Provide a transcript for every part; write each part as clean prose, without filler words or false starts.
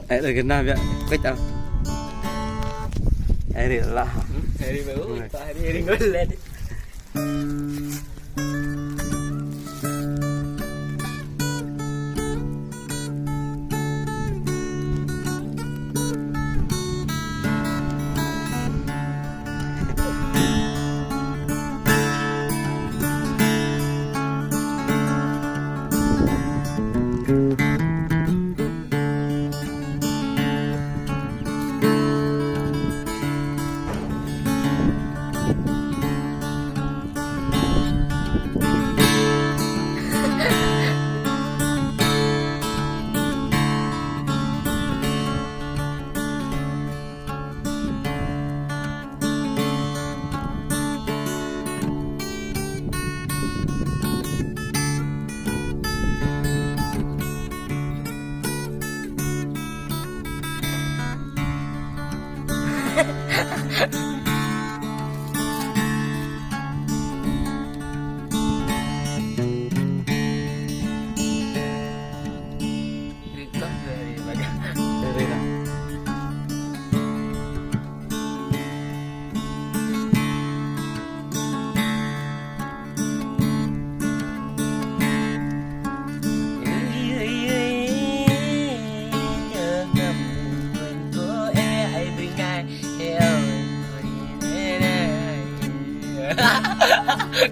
Dari kena biar kita. Hari lah. Hari baru, hari golek.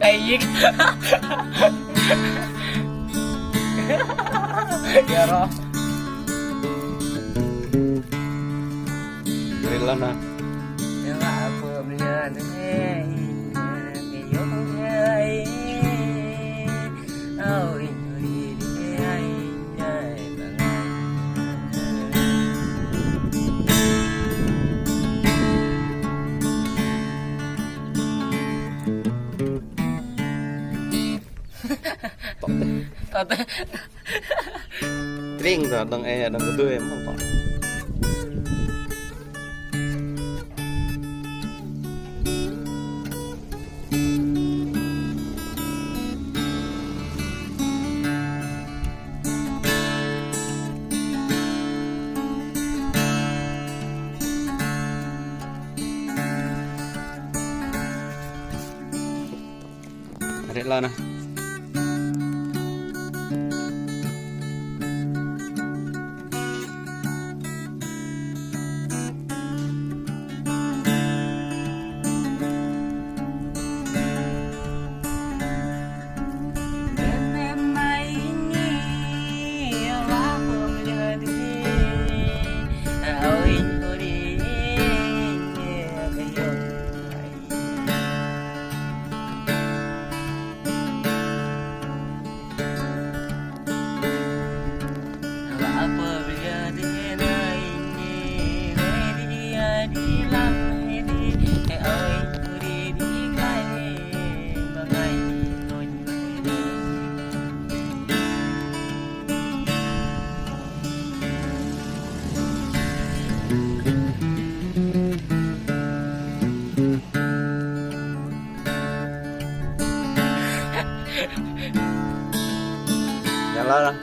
Kayak ya roh Relana. ya apa bener Kering rồi, đằng e đằng cái em không có. Ada lah nah. Nyala lah.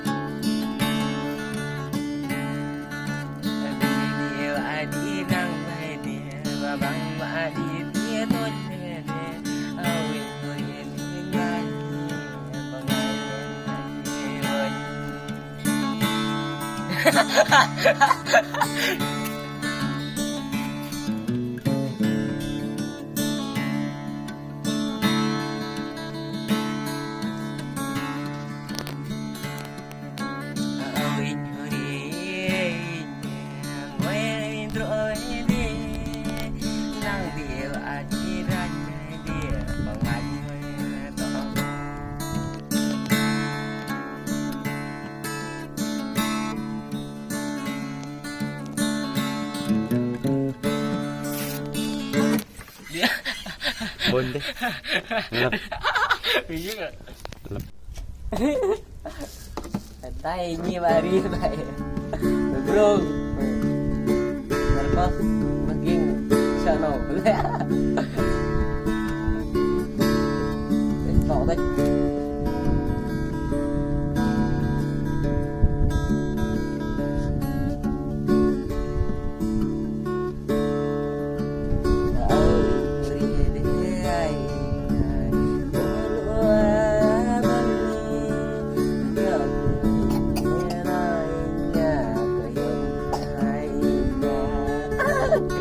Bôn đi. Lep. Iya enggak? Lep. Tay như bà đi vậy. Bro. Terus begin channel. Tỏ đây.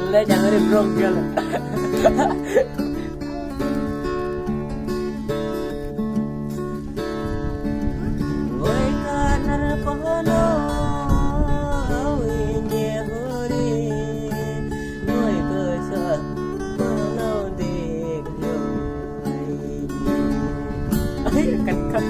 Boleh jangan dibrongkel. Ôi con ở phố nôi nhẹ huri, ngồi cười sợ nâu đi hiểu ai cắt cắt.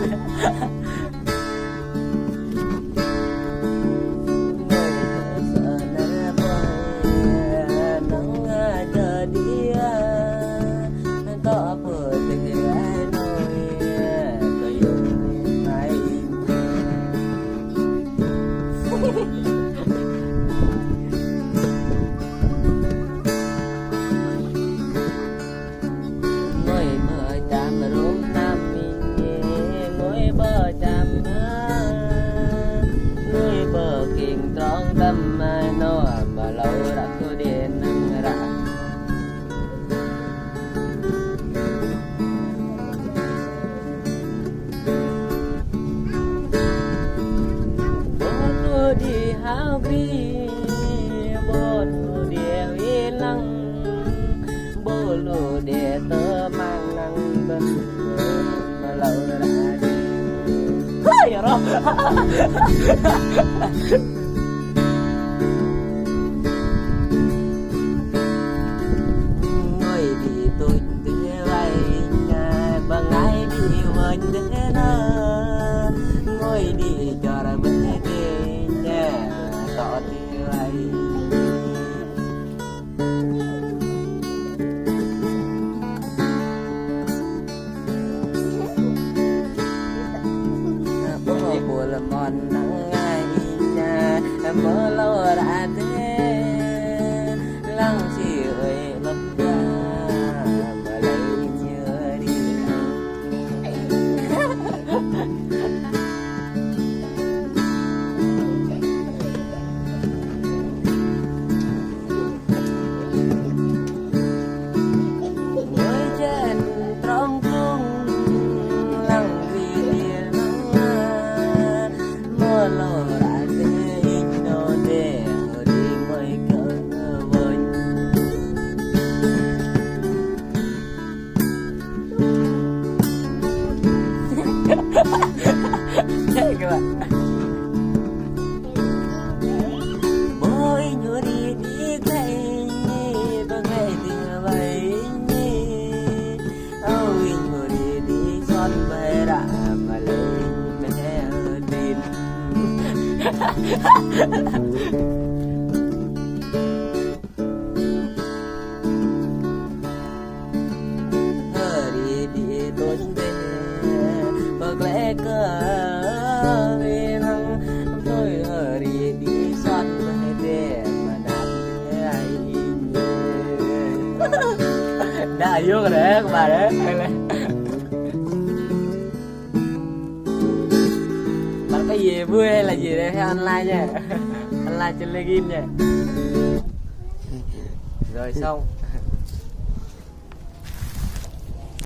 Di habri bolu dia hilang bolu dia temang nang ben malau radi ya roh ngồi đi tôi tia vai nhà bằng ai đi quên thế na ngồi đi cho ra bên tỏ tia vai bố buồn mòn nắng ai nhà mơ lâu đã thế lăng chỉ ơi lấp ra mà lấy nhớ đi các bạn. Bôi nhớ đi đi cây nhi bằng ngày tình vậy nhi ôi nhớ đi đi son về đã mà lời mẹ tin đi đi tôi về bậc lẽ cơ đã vô rồi đấy các bạn đấy. Bạn có gì vui hay là gì đấy hay online nha, online trên legin nha. Rồi xong.